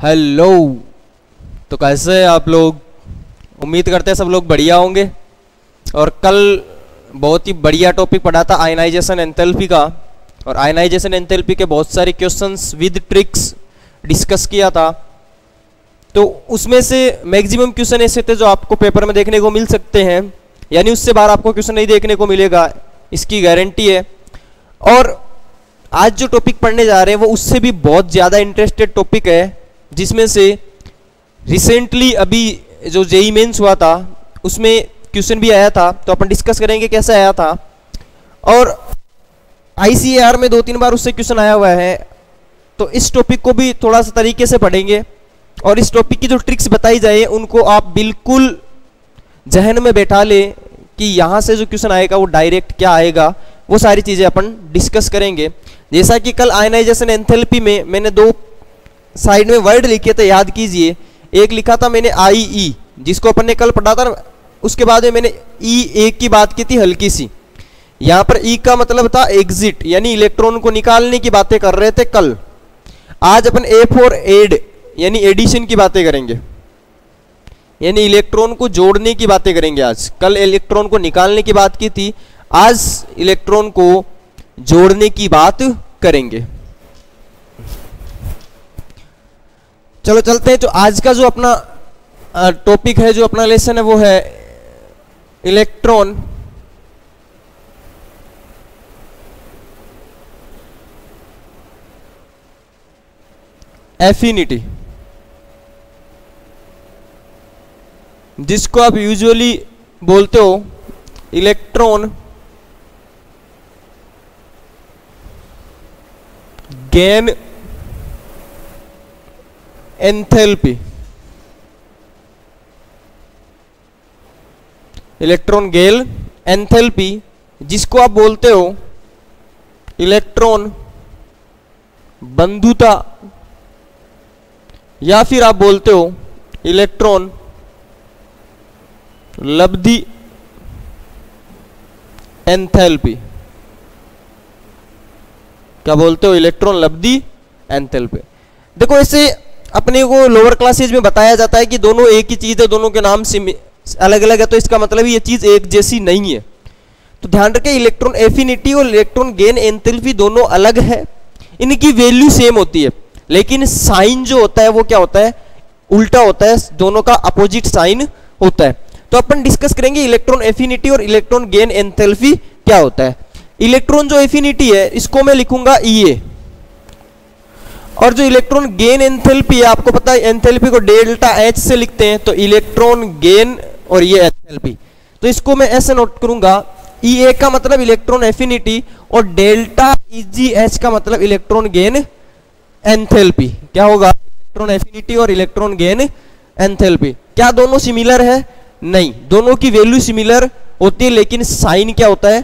Hello. तो कैसे हैं आप लोग? उम्मीद करते हैं सब लोग बढ़िया होंगे। और कल बहुत ही बढ़िया टॉपिक पढ़ा था आयनाइजेशन एंथैल्पी का, और आयनाइजेशन एंथैल्पी के बहुत सारे क्वेश्चंस विद ट्रिक्स डिस्कस किया था। तो उसमें से मैक्सिमम क्वेश्चन ऐसे थे जो आपको पेपर में देखने को मिल सकते हैं, यानी उससे बाहर आपको क्वेश्चन नहीं देखने को मिलेगा, इसकी गारंटी है। और आज जो टॉपिक पढ़ने जा रहे हैं वो उससे भी बहुत ज़्यादा इंटरेस्टेड टॉपिक है, जिसमें से रिसेंटली अभी जो जेईई मेंस हुआ था उसमें क्वेश्चन भी आया था। तो अपन डिस्कस करेंगे कैसे आया था, और आईसीएआर में 2-3 बार उससे क्वेश्चन आया हुआ है। तो इस टॉपिक को भी थोड़ा सा तरीके से पढ़ेंगे, और इस टॉपिक की जो ट्रिक्स बताई जाए उनको आप बिल्कुल जहन में बैठा ले कि यहाँ से जो क्वेश्चन आएगा वो डायरेक्ट क्या आएगा, वो सारी चीज़ें अपन डिस्कस करेंगे। जैसा कि कल आयनाइजेशन एंथैल्पी में मैंने 2 साइड में वर्ड लिखे थे, याद कीजिए। एक लिखा था मैंने IE, जिसको अपन ने कल पढ़ा था। उसके बाद में मैंने EA की बात की थी हल्की सी। यहाँ पर E का मतलब था एग्जिट, यानी इलेक्ट्रॉन को निकालने की बातें कर रहे थे कल। आज अपन A फॉर एड यानी एडिशन की बातें करेंगे, यानी इलेक्ट्रॉन को जोड़ने की बातें करेंगे आज। कल इलेक्ट्रॉन को निकालने की बात की थी, आज इलेक्ट्रॉन को जोड़ने की बात करेंगे। चलो चलते हैं। तो आज का जो अपना टॉपिक है, जो अपना लेसन है, वो है इलेक्ट्रॉन एफिनिटी, जिसको आप यूजुअली बोलते हो electron gain enthalpy. Electron gain enthalpy, जिसको आप बोलते हो इलेक्ट्रॉन बंधुता, या फिर आप बोलते हो इलेक्ट्रॉन लब्धि एंथैल्पी। क्या बोलते हो? इलेक्ट्रॉन लब्धि एंथैल्पी। देखो, ऐसे अपने को लोअर क्लासेज में बताया जाता है कि दोनों एक ही चीज है, दोनों के नाम अलग अलग है, तो इसका मतलब ये चीज एक जैसी नहीं है। तो ध्यान रखें, इलेक्ट्रॉन एफिनिटी और इलेक्ट्रॉन गेन एंथैल्पी दोनों अलग है। इनकी वैल्यू सेम होती है, लेकिन साइन जो होता है वो क्या होता है? उल्टा होता है, दोनों का अपोजिट साइन होता है। तो अपन डिस्कस करेंगे इलेक्ट्रॉन एफिनिटी और इलेक्ट्रॉन गेन एंथैल्पी क्या होता है। इलेक्ट्रॉन जो एफिनिटी है इसको मैं लिखूंगा EA, और जो इलेक्ट्रॉन गेन एंथैल्पी है, आपको पता है एंथैल्पी को डेल्टा H से लिखते हैं, तो इलेक्ट्रॉन गेन और ये एंथैल्पी, तो इसको मैं ऐसे नोट करूंगा। EA का मतलब इलेक्ट्रॉन एफिनिटी, और डेल्टा EGH का मतलब इलेक्ट्रॉन गेन एंथैल्पी। क्या होगा? इलेक्ट्रॉन एफिनिटी और इलेक्ट्रॉन गेन एंथैल्पी। क्या दोनों सिमिलर है? नहीं, दोनों की वैल्यू सिमिलर होती है, लेकिन साइन क्या होता है?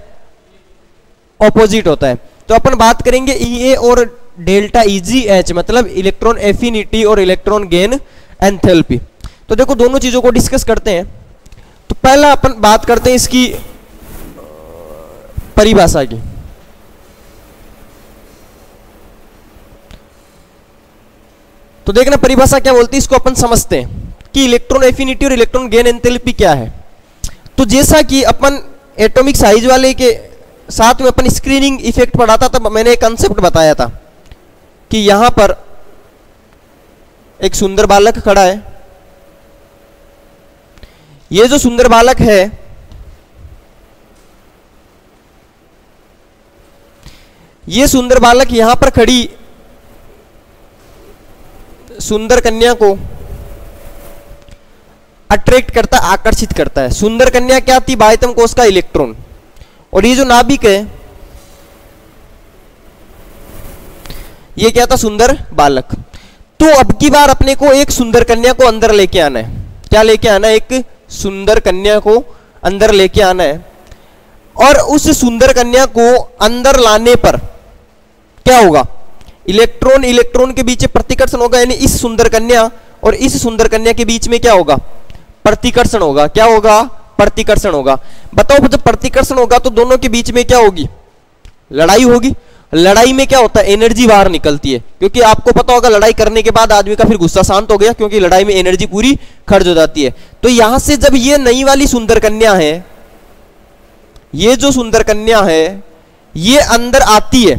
ऑपोजिट होता है। तो अपन बात करेंगे EA और डेल्टा EGH, मतलब इलेक्ट्रॉन एफिनिटी और इलेक्ट्रॉन गेन एंथैल्पी। तो देखो, दोनों चीजों को डिस्कस करते हैं। तो पहला अपन बात करते हैं इसकी परिभाषा की। तो देखना परिभाषा क्या बोलती है, इसको अपन समझते हैं कि इलेक्ट्रॉन एफिनिटी और इलेक्ट्रॉन गेन एंथैल्पी क्या है। तो जैसा कि अपन एटॉमिक साइज वाले के साथ में अपन स्क्रीनिंग इफेक्ट पढ़ा था, तब मैंने एक कंसेप्ट बताया था कि यहां पर एक सुंदर बालक खड़ा है। ये जो सुंदर बालक है, ये सुंदर बालक यहां पर खड़ी सुंदर कन्या को अट्रैक्ट करता है, आकर्षित करता है। सुंदर कन्या क्या थी? बाह्यतम कोश का इलेक्ट्रॉन। और ये जो नाभिक है, ये क्या था? सुंदर बालक। तो अब की बार अपने को एक सुंदर कन्या को अंदर लेके आना है। क्या लेके आना है? एक सुंदर कन्या को अंदर लेके आना है। और उस सुंदर कन्या को अंदर लाने पर क्या होगा? इलेक्ट्रॉन इलेक्ट्रॉन के बीच प्रतिकर्षण होगा, यानी इस सुंदर कन्या और इस सुंदर कन्या के बीच में क्या होगा? प्रतिकर्षण होगा। क्या होगा? प्रतिकर्षण होगा। बताओ, जब प्रतिकर्षण होगा तो दोनों के बीच में क्या होगी? लड़ाई होगी। लड़ाई में क्या होता है, एनर्जी बाहर निकलती है, क्योंकि आपको पता होगा लड़ाई करने के बाद आदमी का फिर गुस्सा शांत हो गया, क्योंकि लड़ाई में एनर्जी पूरी खर्च हो जाती है। तो यहां से जब ये नई वाली सुंदर कन्या है, ये जो सुंदर कन्या है ये अंदर आती है,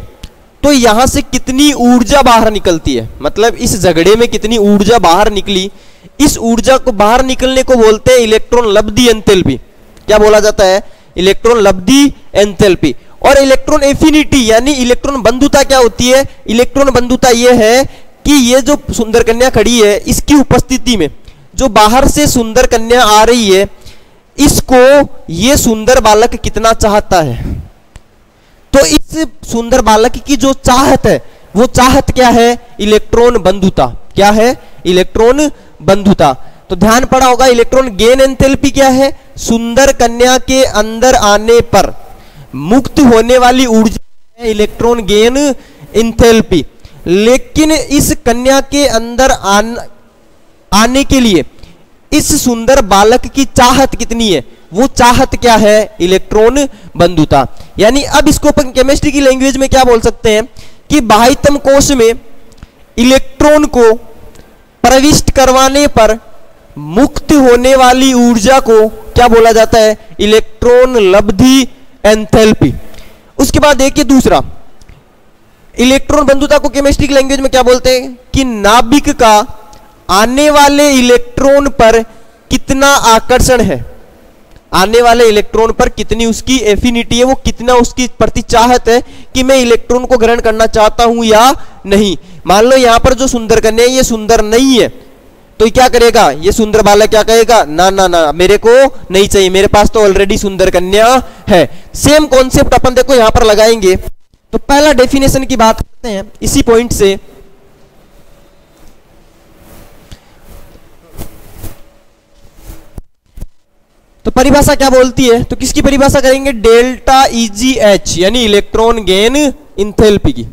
तो यहां से कितनी ऊर्जा बाहर निकलती है, मतलब इस झगड़े में कितनी ऊर्जा बाहर निकली, इस ऊर्जा को बाहर निकलने को बोलते हैं इलेक्ट्रॉन लब्धि एंथैल्पी। क्या बोला जाता है, इलेक्ट्रॉन लब्धि एंथैल्पी। और इलेक्ट्रॉन एफिनिटी यानी इलेक्ट्रॉन बंधुता क्या होती है, इलेक्ट्रॉन बंधुता यह है कि ये जो सुंदर कन्या खड़ी है इसकी उपस्थिति में जो बाहर से सुंदर कन्या आ रही है, इसको ये सुंदर बालक कितना चाहता है। तो इस सुंदर बालक की जो चाहत है वो चाहत क्या है, इलेक्ट्रॉन बंधुता। क्या है, इलेक्ट्रॉन बंधुता। तो ध्यान पड़ा होगा इलेक्ट्रॉन गेन एंथैल्पी क्या है, सुंदर कन्या के अंदर आने पर मुक्त होने वाली ऊर्जा है इलेक्ट्रॉन गेन एंथैल्पी। लेकिन इस कन्या के अंदर आने के लिए इस सुंदर बालक की चाहत कितनी है, वो चाहत क्या है, इलेक्ट्रॉन बंधुता। यानी अब इसको अपन केमिस्ट्री की लैंग्वेज में क्या बोल सकते हैं कि बाह्यतम कोश में इलेक्ट्रॉन को प्रविष्ट करवाने पर मुक्त होने वाली ऊर्जा को क्या बोला जाता है, इलेक्ट्रॉन लब्धि एंथैल्पी। उसके बाद देखिए दूसरा, इलेक्ट्रॉन बंधुता को केमिस्ट्री की लैंग्वेज में क्या बोलते हैं कि नाभिक का आने वाले इलेक्ट्रॉन पर कितना आकर्षण है, आने वाले इलेक्ट्रॉन पर कितनी उसकी एफिनिटी है, वो कितना उसकी प्रति चाहत है कि मैं इलेक्ट्रॉन को ग्रहण करना चाहता हूं या नहीं। मान लो यहां पर जो सुंदर कन्या है ये सुंदर नहीं है, तो ये क्या करेगा, ये सुंदर बालक क्या कहेगा, ना ना ना मेरे को नहीं चाहिए, मेरे पास तो ऑलरेडी सुंदर कन्या है। सेम कॉन्सेप्ट अपन देखो यहां पर लगाएंगे। तो पहला डेफिनेशन की बात करते हैं इसी पॉइंट से। तो परिभाषा क्या बोलती है, तो किसकी परिभाषा करेंगे, डेल्टा EGH यानी इलेक्ट्रॉन गेन एंथैल्पी की।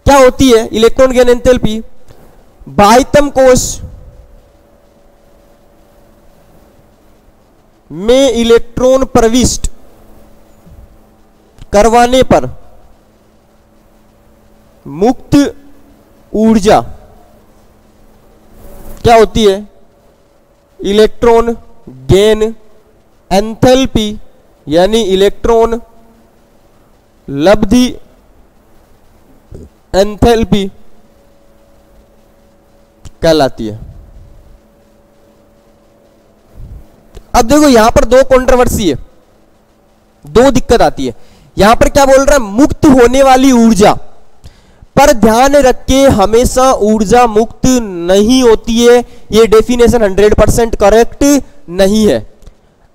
क्या होती है इलेक्ट्रॉन गेन एंथैल्पी, बाह्यतम कोश में इलेक्ट्रॉन प्रविष्ट करवाने पर मुक्त ऊर्जा क्या होती है, इलेक्ट्रॉन गेन एंथैल्पी यानी इलेक्ट्रॉन लब्धि एंथैल्पी कहलाती है। अब देखो यहां पर दो कंट्रोवर्सी है, दो दिक्कत आती है। यहां पर क्या बोल रहा है, मुक्त होने वाली ऊर्जा, पर ध्यान रखे हमेशा ऊर्जा मुक्त नहीं होती है, ये डेफिनेशन 100% करेक्ट नहीं है।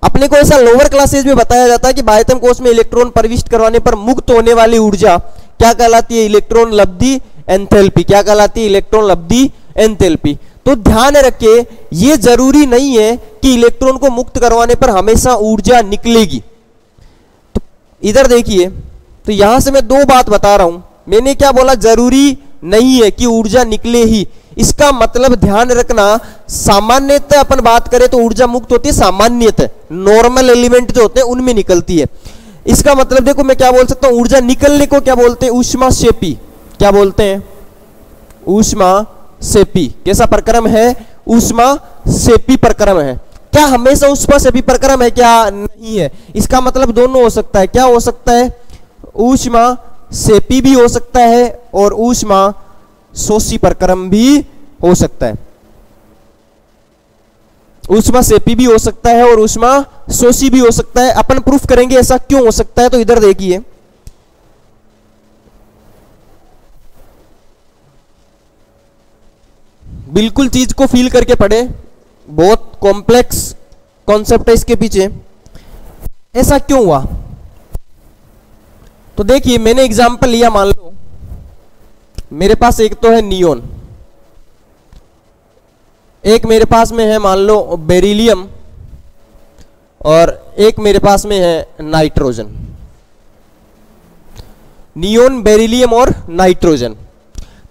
अपने को ऐसा लोअर क्लासेज में बताया जाता है कि बाह्यतम कोश में इलेक्ट्रॉन प्रविष्ट करवाने पर मुक्त होने वाली ऊर्जा क्या कहलाती है, इलेक्ट्रॉन लब्धि एंथैल्पी। क्या कहलाती है, इलेक्ट्रॉन लब्धि एंथैल्पी। तो ध्यान रखे ये जरूरी नहीं है कि इलेक्ट्रॉन को मुक्त करवाने पर हमेशा ऊर्जा निकलेगी। तो इधर देखिए, तो यहां से मैं दो बात बता रहा हूं। मैंने क्या बोला, जरूरी नहीं है कि ऊर्जा निकले ही, इसका मतलब ध्यान रखना सामान्यतः अपन बात करें तो ऊर्जा मुक्त होती है, सामान्यतः नॉर्मल एलिमेंट जो होते हैं उनमें निकलती है। इसका मतलब देखो मैं क्या बोल सकता हूं, ऊर्जा निकलने को क्या बोलते हैं, ऊष्माक्षेपी। क्या बोलते हैं, ऊष्माक्षेपी। कैसा प्रक्रम है, ऊष्माक्षेपी प्रक्रम है। क्या हमेशा ऊष्माक्षेपी प्रक्रम है, क्या नहीं है। इसका मतलब दोनों हो सकता है। क्या हो सकता है, ऊष्माक्षेपी भी हो सकता है और ऊष्माशोषी प्रक्रम भी हो सकता है। ऊष्माक्षेपी भी हो सकता है और ऊष्माशोषी भी हो सकता है। अपन प्रूफ करेंगे ऐसा क्यों हो सकता है। तो इधर देखिए, बिल्कुल चीज को फील करके पढ़े, बहुत कॉम्प्लेक्स कॉन्सेप्ट है इसके पीछे। ऐसा क्यों हुआ, तो देखिए मैंने एग्जांपल लिया, मान लो मेरे पास एक तो है नियोन, एक मेरे पास में है मान लो बेरिलियम, और एक मेरे पास में है नाइट्रोजन। नियोन, बेरिलियम और नाइट्रोजन।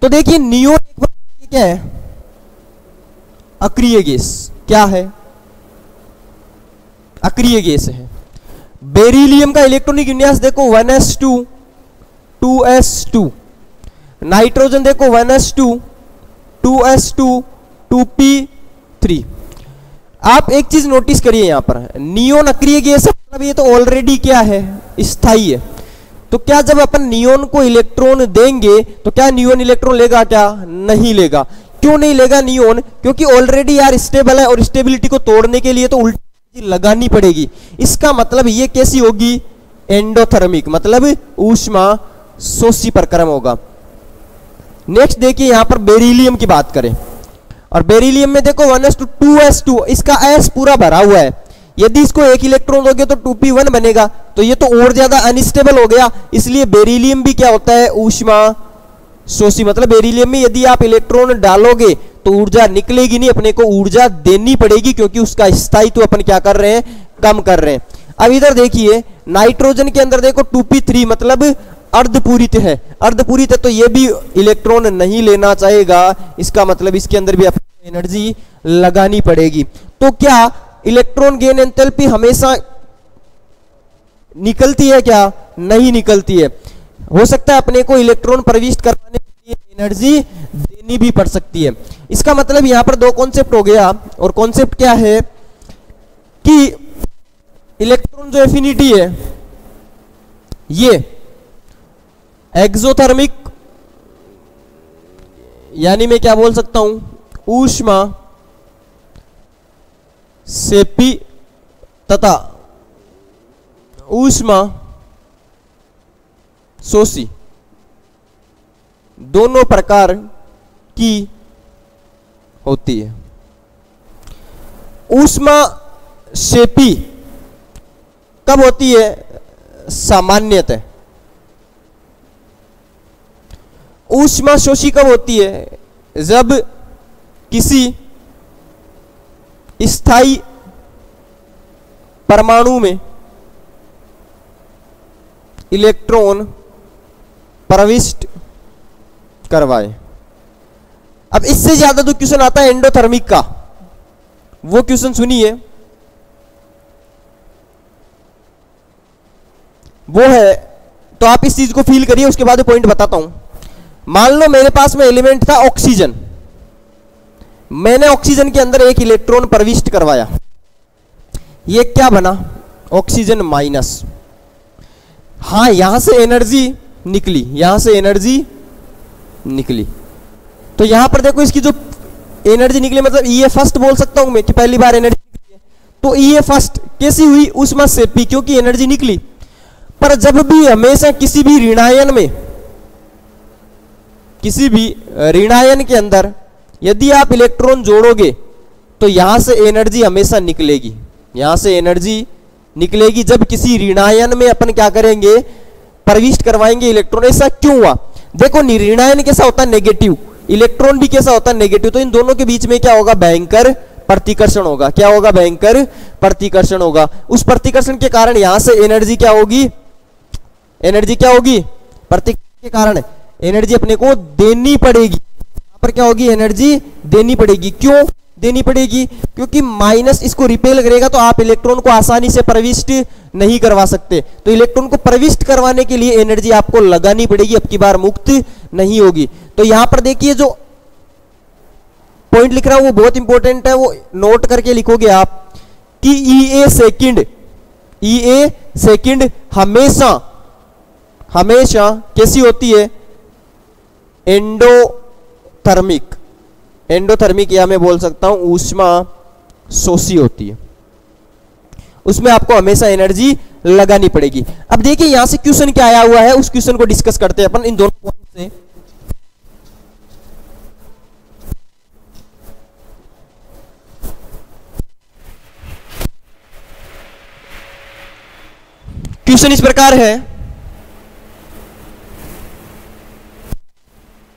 तो देखिए नियोन एक बार क्या है, अक्रिय गैस। क्या है, अक्रिय गैस है। बेरिलियम का इलेक्ट्रॉनिक विन्यास देखो 1s2 2s2, नाइट्रोजन देखो 1s2, 2s2, 2p3। आप एक चीज नोटिस करिए यहां पर, नियोन अक्रिय गैस मतलब ये तो ऑलरेडी क्या है, स्थायी है। तो क्या जब अपन नियोन को इलेक्ट्रॉन देंगे तो क्या नियोन इलेक्ट्रॉन लेगा, क्या नहीं लेगा। क्यों नहीं लेगा नियोन, क्योंकि ऑलरेडी यार स्टेबल है और स्टेबिलिटी को तोड़ने के लिए तो उल्टी लगानी पड़ेगी। इसका मतलब ये कैसी होगी, एंडोथर्मिक, मतलब ऊष्मा शोषी प्रक्रम होगा। नेक्स्ट देखिए यहां पर बेरिलियम की बात करें, और बेरिलियम में देखो 1s2, 2s2, इसका s पूरा भरा हुआ है। यदि इसको एक इलेक्ट्रॉन दोगे तो 2p1 बनेगा, तो ये तो और ज्यादा अनस्टेबल हो गया। इसलिए बेरिलियम भी क्या होता है, ऊष्मा शोषी। मतलब बेरिलियम में यदि आप इलेक्ट्रॉन डालोगे तो ऊर्जा निकलेगी नहीं, अपने को ऊर्जा देनी पड़ेगी, क्योंकि उसका स्थायित्व अपन क्या कर रहे हैं, कम कर रहे हैं। अब इधर देखिए नाइट्रोजन के अंदर देखो 2p3, मतलब अर्धपूरित है। अर्धपूरित है तो ये भी इलेक्ट्रॉन नहीं लेना चाहेगा, इसका मतलब इसके अंदर भी अपनी एनर्जी लगानी पड़ेगी। तो क्या इलेक्ट्रॉन गेन एंथैल्पी हमेशा निकलती है, क्या नहीं निकलती है। हो सकता है अपने को इलेक्ट्रॉन प्रविष्ट करवाने के लिए एनर्जी देनी भी पड़ सकती है। इसका मतलब यहां पर दो कॉन्सेप्ट हो गया, और कॉन्सेप्ट क्या है कि इलेक्ट्रॉन जो एफिनिटी है ये एक्सोथर्मिक, यानी मैं क्या बोल सकता हूं, ऊष्मा सेपी तथा ऊष्मा शोषी दोनों प्रकार की होती है। ऊष्मा शेपी कब होती है, सामान्यतः। ऊष्मा शोषी कब होती है, जब किसी स्थायी परमाणु में इलेक्ट्रॉन प्रविष्ट करवाए। अब इससे ज्यादा जो क्वेश्चन आता है एंडोथर्मिक का, वो क्वेश्चन सुनिए। वो है, तो आप इस चीज को फील करिए, उसके बाद पॉइंट बताता हूं। मान लो मेरे पास में एलिमेंट था ऑक्सीजन, मैंने ऑक्सीजन के अंदर एक इलेक्ट्रॉन प्रविष्ट करवाया, ये क्या बना, ऑक्सीजन माइनस। हाँ यहां से एनर्जी निकली, यहां से एनर्जी निकली। तो यहां पर देखो इसकी जो एनर्जी निकली, मतलब ये फर्स्ट बोल सकता हूं मैं कि पहली बार एनर्जी निकली है। तो ये फर्स्ट कैसी हुई, ऊष्मा सेपी, क्योंकि एनर्जी निकली। पर जब भी हमेशा किसी भी ऋणायन में, किसी भी ऋणायन के अंदर यदि आप इलेक्ट्रॉन जोड़ोगे तो यहां से एनर्जी हमेशा निकलेगी, यहां से एनर्जी निकलेगी। जब किसी ऋणायन में अपन क्या करेंगे, प्रविष्ट करवाएंगे इलेक्ट्रॉन। ऐसा क्यों हुआ, देखो ऋणायन कैसा होता है, नेगेटिव, इलेक्ट्रॉन भी कैसा होता है, नेगेटिव। तो इन दोनों के बीच में क्या होगा, भयंकर प्रतिकर्षण होगा। क्या होगा, भयंकर प्रतिकर्षण होगा। उस प्रतिकर्षण के कारण यहां से एनर्जी क्या होगी, एनर्जी क्या होगी, प्रतिकर्षण के कारण एनर्जी अपने को देनी पड़ेगी। यहां पर क्या होगी, एनर्जी देनी पड़ेगी। क्यों देनी पड़ेगी, क्योंकि माइनस इसको रिपेल करेगा, तो आप इलेक्ट्रॉन को आसानी से प्रविष्ट नहीं करवा सकते। तो इलेक्ट्रॉन को प्रविष्ट करवाने के लिए एनर्जी आपको लगानी पड़ेगी, अब की बार मुक्त नहीं होगी। तो यहां पर देखिए जो पॉइंट लिख रहा हूं वो बहुत इंपॉर्टेंट है, वो नोट करके लिखोगे आप कि ईए सेकंड, ईए सेकंड हमेशा हमेशा कैसी होती है, एंडोथर्मिक, एंडोथर्मिक या मैं बोल सकता हूं ऊष्मा शोषी होती है। उसमें आपको हमेशा एनर्जी लगानी पड़ेगी। अब देखिए यहां से क्वेश्चन क्या आया हुआ है, उस क्वेश्चन को डिस्कस करते हैं अपन इन दोनों पॉइंट से। क्वेश्चन इस प्रकार है,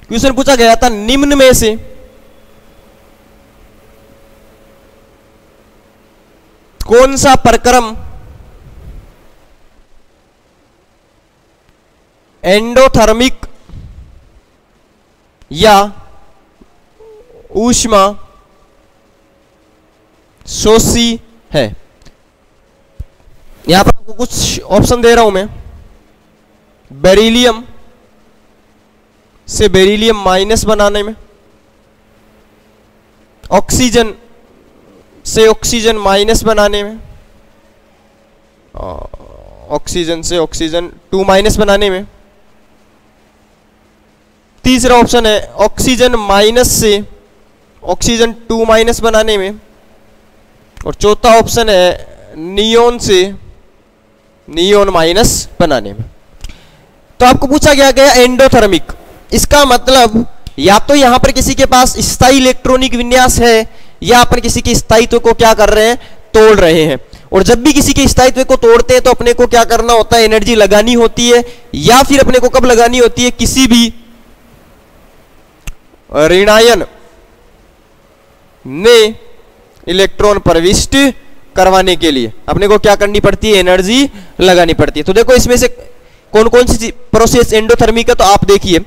क्वेश्चन पूछा गया था निम्न में से कौन सा प्रक्रम एंडोथर्मिक या ऊष्मा शोषी है। यहां पर आपको कुछ ऑप्शन दे रहा हूं मैं, बेरिलियम, से बेरिलियम माइनस बनाने में, ऑक्सीजन से ऑक्सीजन माइनस बनाने में, ऑक्सीजन से ऑक्सीजन 2 माइनस बनाने में। तीसरा ऑप्शन है ऑक्सीजन माइनस से ऑक्सीजन 2 माइनस बनाने में। और चौथा ऑप्शन है नियोन से नियोन माइनस बनाने में। तो आपको पूछा गया एंडोथर्मिक, इसका मतलब या तो यहां पर किसी के पास स्थायी इलेक्ट्रॉनिक विन्यास है या अपन किसी के स्थायित्व को क्या कर रहे हैं, तोड़ रहे हैं। और जब भी किसी के स्थायित्व को तोड़ते हैं तो अपने को क्या करना होता है, एनर्जी लगानी होती है, या फिर अपने को कब लगानी होती है, किसी भी ऋणायन ने इलेक्ट्रॉन प्रविष्ट करवाने के लिए अपने को क्या करनी पड़ती है, एनर्जी लगानी पड़ती है। तो देखो इसमें से कौन कौन सी प्रोसेस एंडोथर्मिक है, तो आप देखिए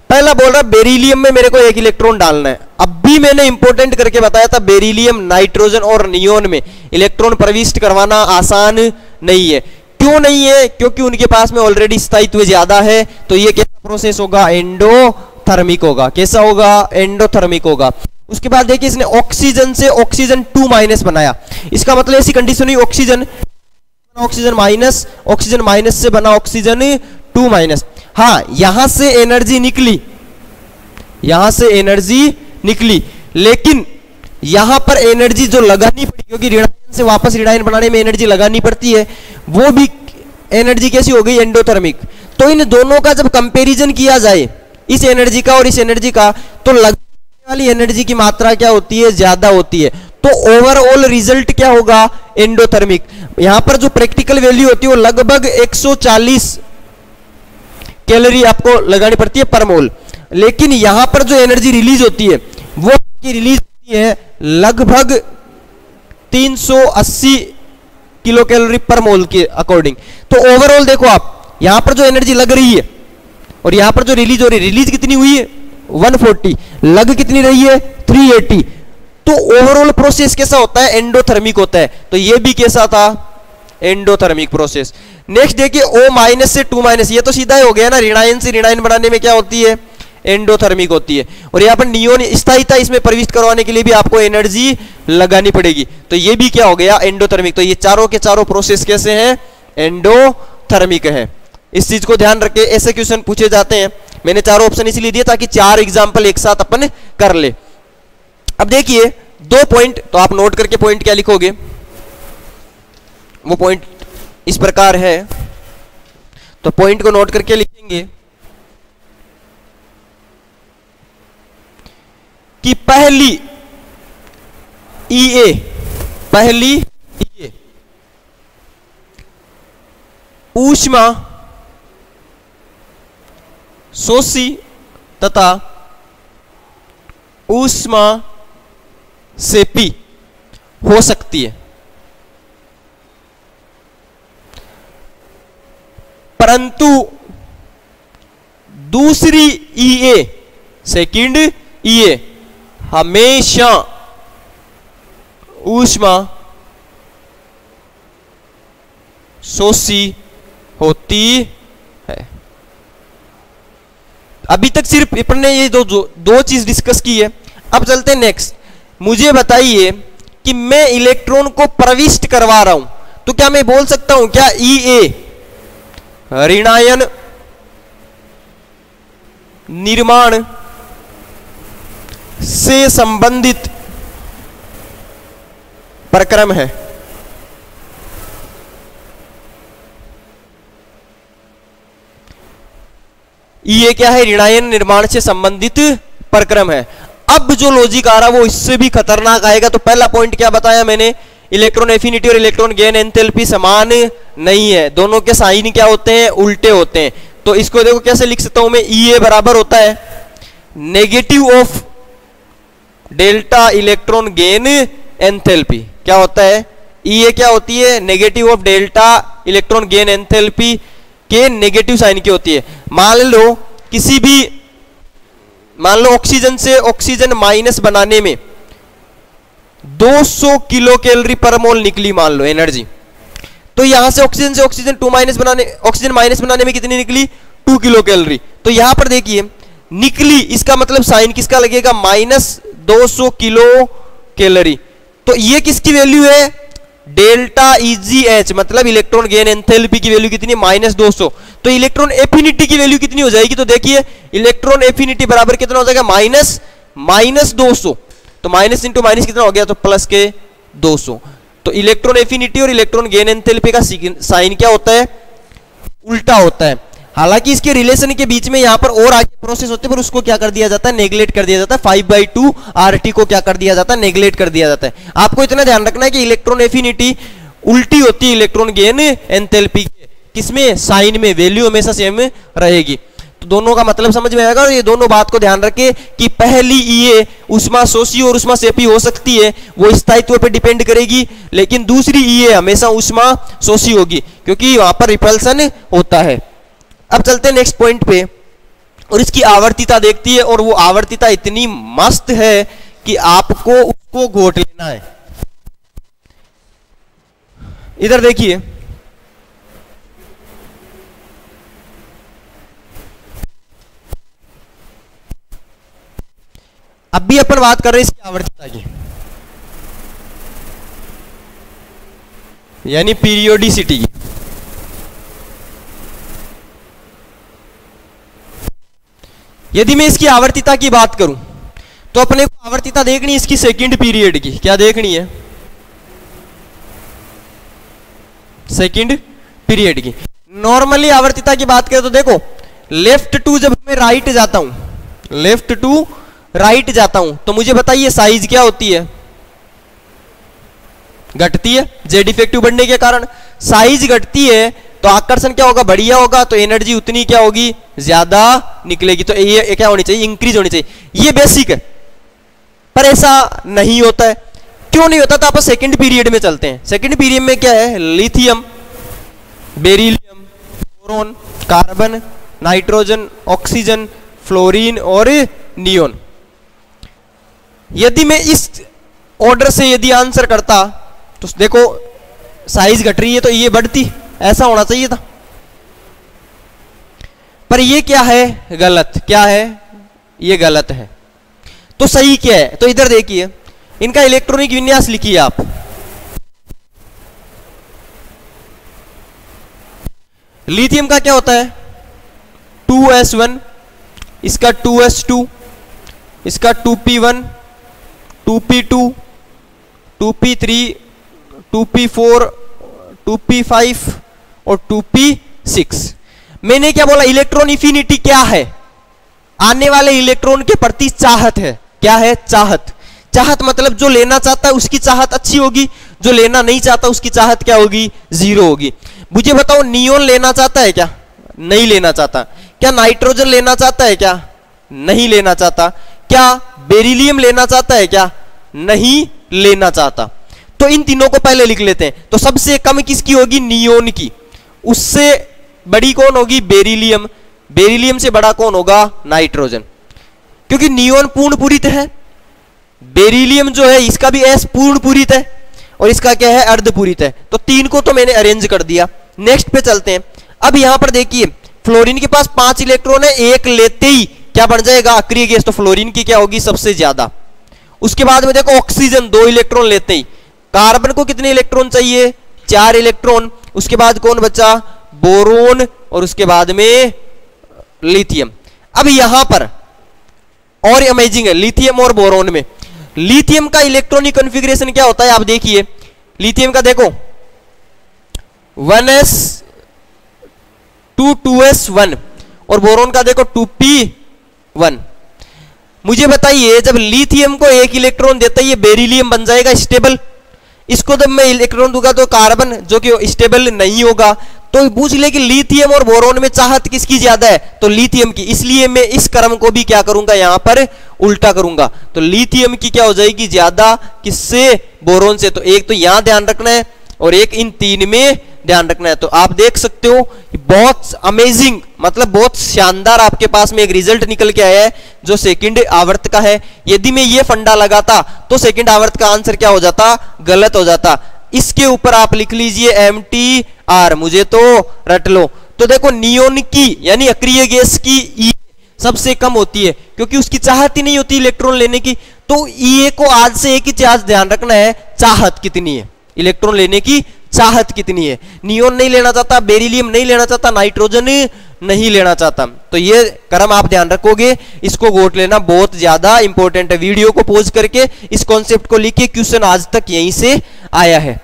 पहला बोल रहा बेरिलियम में मेरे को 1 इलेक्ट्रॉन डालना है। अब भी मैंने इंपॉर्टेंट करके बताया था बेरिलियम, नाइट्रोजन और नियोन में इलेक्ट्रॉन प्रविष्ट करवाना आसान नहीं है। क्यों नहीं है, क्योंकि उनके पास में ऑलरेडी स्थायित्व ज्यादा है। तो ये कैसा प्रोसेस होगा, एंडोथर्मिक होगा। कैसा होगा, एंडोथर्मिक होगा। उसके बाद देखिए इसने ऑक्सीजन से ऑक्सीजन 2 माइनस बनाया, इसका मतलब ऐसी कंडीशन हुई ऑक्सीजन माइनस से बना ऑक्सीजन 2 माइनस। हाँ, यहां से एनर्जी निकली, यहां से एनर्जी निकली, लेकिन यहां पर एनर्जी जो लगानी पड़ी, क्योंकि ऋणायन से वापस ऋणायन बनाने में एनर्जी लगानी पड़ती है, वो भी एनर्जी कैसी हो गई, एंडोथर्मिक। तो इन दोनों का जब कंपैरिजन किया जाए, इस एनर्जी का और इस एनर्जी का, तो लगने वाली एनर्जी की मात्रा क्या होती है, ज्यादा होती है। तो ओवरऑल रिजल्ट क्या होगा, एंडोथर्मिक। यहां पर जो प्रैक्टिकल वैल्यू होती है वो लगभग 140 कैलोरी आपको लगानी पड़ती है पर मोल, लेकिन यहां पर जो एनर्जी रिलीज होती है वो रिलीज होती है लगभग 380 किलो कैलोरी पर मोल के अकॉर्डिंग। तो ओवरऑल देखो आप, यहां पर जो एनर्जी लग रही है और यहां पर जो रिलीज हो रही है, रिलीज कितनी हुई है 140, लग कितनी रही है 380। तो ओवरऑल प्रोसेस कैसा होता है, एंडोथर्मिक होता है। तो ये भी कैसा था, एंडोथर्मिक प्रोसेस। नेक्स्ट देखिए O माइनस से 2 माइनस, ये तो सीधा ही हो गया ना, ऋणायन से ऋणायन बनाने में क्या होती है, एंडोथर्मिक होती है। और यहाँ पर नियोन स्थायिता इसमें प्रविष्ट करवाने के लिए भी आपको एनर्जी लगानी पड़ेगी। तो ये भी क्या हो गया, एंडोथर्मिक। तो ये चारों के चारों प्रोसेस कैसे हैं, एंडोथर्मिक है। इस चीज को ध्यान रखे, ऐसे क्वेश्चन पूछे जाते हैं। मैंने चारों ऑप्शन इसलिए दिए ताकि 4 एग्जाम्पल एक साथ अपन कर ले। अब देखिए 2 पॉइंट, तो आप नोट करके पॉइंट क्या लिखोगे, वो पॉइंट इस प्रकार है। तो पॉइंट को नोट करके लिखेंगे कि पहली ईए ऊष्मा शोषी तथा ऊष्मा सेपी हो सकती है, परंतु दूसरी ईए, सेकंड ईए हमेशा ऊष्मा शोषी होती है। अभी तक सिर्फ अपन ने ये दो चीज डिस्कस की है। अब चलते हैं नेक्स्ट। मुझे बताइए कि मैं इलेक्ट्रॉन को प्रविष्ट करवा रहा हूं, तो क्या मैं बोल सकता हूं क्या ईए ऋणायन निर्माण से संबंधित प्रक्रम है? ये क्या है, ऋणायन निर्माण से संबंधित प्रक्रम है। अब जो लॉजिक आ रहा है वो इससे भी खतरनाक आएगा। तो पहला पॉइंट क्या बताया मैंने, इलेक्ट्रॉन एफिनिटी और इलेक्ट्रॉन गेन एंथैल्पी समान नहीं है, दोनों के साइन क्या होते हैं, उल्टे होते हैं। तो इसको देखो कैसे लिख सकता हूं मैं, ईए बराबर होता है negative of delta electron gain enthalpy. क्या होता है, ईए क्या होती है, negative of delta electron gain enthalpy के नेगेटिव साइन की होती है। मान लो ऑक्सीजन से ऑक्सीजन माइनस बनाने में 200 किलो कैलोरी पर मोल निकली, मान लो एनर्जी। तो यहां से ऑक्सीजन 2 माइनस बनाने, ऑक्सीजन माइनस बनाने में कितनी निकली, 2 किलो कैलोरी। तो यहां पर देखिए निकली, इसका मतलब साइन किसका लगेगा, -200 किलो कैलोरी। तो ये किसकी वैल्यू है, डेल्टा EgH, मतलब इलेक्ट्रॉन गेन एंथैल्पी की वैल्यू कितनी, -200। तो इलेक्ट्रॉन एफिनिटी की वैल्यू कितनी हो जाएगी, तो देखिए इलेक्ट्रॉन एफिनिटी बराबर कितना हो जाएगा, -200। तो माइनस इंटू माइनस कितना हो गया, तो प्लस के 200। तो इलेक्ट्रॉन एफिनिटी और इलेक्ट्रॉन गेन एंथैल्पी का साइन क्या होता है, उल्टा होता है। हालांकि इसके रिलेशन के बीच में यहां पर और आगे प्रोसेस होते हैं, पर उसको क्या कर दिया जाता है, नेग्लेक्ट कर दिया जाता है। 5/2 RT को क्या कर दिया जाता है, नेग्लेक्ट कर दिया जाता है। आपको इतना ध्यान रखना है कि इलेक्ट्रॉन एफिनिटी उल्टी होती है इलेक्ट्रॉन गेन एंथैल्पी के, किसमें, साइन में, वैल्यू हमेशा सेम रहेगी। तो दोनों का मतलब समझ में आएगा। और ये दोनों बात को ध्यान रखें कि पहली EA ऊष्माशोषी और ऊष्माक्षेपी हो सकती है, वो स्थायित्व पे डिपेंड करेगी, लेकिन दूसरी EA हमेशा ऊष्माशोषी होगी क्योंकि वहां पर रिपल्सन होता है। अब चलते हैं नेक्स्ट पॉइंट पे, और इसकी आवर्तिता देखती है, और वो आवर्तिता इतनी मस्त है कि आपको उसको घोट लेना है। इधर देखिए, अब भी अपन बात कर रहे हैं इसकी आवर्तिता की, यानी पीरियोडिसिटी की। यदि मैं इसकी आवर्तिता की बात करूं तो अपने को आवर्तिता देखनी है इसकी सेकंड पीरियड की। क्या देखनी है, सेकंड पीरियड की। नॉर्मली आवर्तिता की बात करें तो देखो, लेफ्ट टू जब मैं राइट जाता हूं, लेफ्ट टू राइट जाता हूं, तो मुझे बताइए साइज क्या होती है, घटती है। जेड इफेक्टिव बढ़ने के कारण साइज घटती है, तो आकर्षण क्या होगा, बढ़िया होगा, तो एनर्जी उतनी क्या होगी, ज्यादा निकलेगी। तो ये क्या होनी चाहिए, इंक्रीज होनी चाहिए। ये बेसिक है, पर ऐसा नहीं होता है। क्यों नहीं होता, तो आप सेकंड पीरियड में चलते हैं। सेकंड पीरियड में क्या है, lithium, beryllium, boron, carbon, nitrogen, oxygen, fluorine और नियोन। यदि मैं इस ऑर्डर से यदि आंसर करता तो देखो साइज घट रही है तो ये बढ़ती, ऐसा होना चाहिए था, पर ये क्या है, गलत। क्या है, ये गलत है। तो सही क्या है, तो इधर देखिए, इनका इलेक्ट्रॉनिक विन्यास लिखिए आप। लिथियम का क्या होता है, 2s1, इसका 2s2, इसका 2p1, 2p2, 2p3, 2p4, 2p5 और 2p6। मैंने क्या बोला, इलेक्ट्रॉन इफिनिटी क्या है, आने वाले इलेक्ट्रॉन के प्रति चाहत है। क्या है, चाहत। चाहत मतलब जो लेना चाहता है उसकी चाहत अच्छी होगी, जो लेना नहीं चाहता उसकी चाहत क्या होगी, 0 होगी। मुझे बताओ, नियोन लेना चाहता है क्या, नहीं लेना चाहता। क्या नाइट्रोजन लेना चाहता है क्या, नहीं लेना चाहता। क्या बेरिलियम लेना चाहता है क्या, नहीं लेना चाहता। तो इन तीनों को पहले लिख लेते हैं। तो सबसे कम किसकी होगी, नियोन की। उससे बड़ी कौन होगी, बेरिलियम। बेरिलियम से बड़ा कौन होगा, नाइट्रोजन। क्योंकि नियोन पूर्ण पूरित है, बेरिलियम जो है इसका भी एस पूर्ण पूरित है, और इसका क्या है, अर्धपूरित है। तो तीन को तो मैंने अरेंज कर दिया। नेक्स्ट पे चलते हैं। अब यहां पर देखिए, फ्लोरीन के पास 5 इलेक्ट्रॉन है, एक लेते ही क्या बन जाएगा, अक्रिय गैस। तो फ्लोरीन की क्या होगी, सबसे ज्यादा। उसके बाद में देखो, ऑक्सीजन 2 इलेक्ट्रॉन लेते ही। कार्बन को कितने इलेक्ट्रॉन चाहिए, 4 इलेक्ट्रॉन। उसके बाद कौन बचा, बोरोन, और उसके बाद में लिथियम। अब यहां पर और अमेजिंग है, लिथियम और बोरोन में। लिथियम का इलेक्ट्रॉनिक कॉन्फ़िगरेशन क्या होता है, आप देखिए। लिथियम का देखो, 1s2 2s1, और बोरोन का देखो 2p1। मुझे बताइए, जब लिथियम को 1 इलेक्ट्रॉन देता है, ये बेरिलियम बन जाएगा स्टेबल। इसको जब मैं इलेक्ट्रॉन दूंगा तो कार्बन जो कि स्टेबल नहीं होगा। तो पूछ ले कि लिथियम और बोरोन में चाहत किसकी ज्यादा है, तो लिथियम की। इसलिए मैं इस क्रम को भी क्या करूंगा, यहां पर उल्टा करूंगा। तो लिथियम की क्या हो जाएगी, ज्यादा, किससे, बोरोन से। तो एक तो यहां ध्यान रखना है, और एक इन 3 में ध्यान रखना है। तो आप देख सकते हो, बहुत अमेजिंग, मतलब बहुत शानदार आपके पास में एक रिजल्ट निकल के आया है, जो सेकंड आवर्त का है। यदि मैं ये फंडा लगाता तो सेकंड आवर्त का आंसर क्या हो जाता, गलत हो जाता। इसके ऊपर आप लिख लीजिए MTR, मुझे तो रट लो। तो देखो, नियोन की यानी अक्रिय गैस की E सबसे कम होती है, क्योंकि उसकी चाहत ही नहीं होती इलेक्ट्रॉन लेने की। तो Ea को आज से एक ही चीज ध्यान रखना है, चाहत कितनी है, इलेक्ट्रॉन लेने की चाहत कितनी है। नियोन नहीं लेना चाहता, बेरिलियम नहीं लेना चाहता, नाइट्रोजन नहीं लेना चाहता, तो ये क्रम आप ध्यान रखोगे, इसको गोट लेना बहुत ज्यादा इंपॉर्टेंट है। वीडियो को पॉज करके इस कॉन्सेप्ट को लिखिए, क्वेश्चन आज तक यहीं से आया है।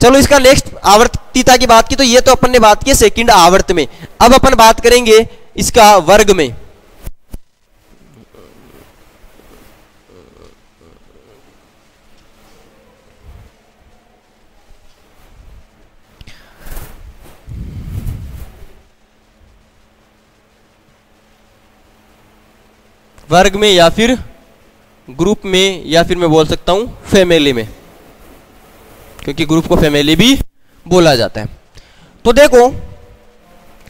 चलो इसका नेक्स्ट आवर्तिता की बात की, तो ये तो अपन ने बात की सेकंड आवर्त में। अब अपन बात करेंगे इसका वर्ग में। वर्ग में या फिर ग्रुप में, या फिर मैं बोल सकता हूं फैमिली में, क्योंकि ग्रुप को फैमिली भी बोला जाता है। तो देखो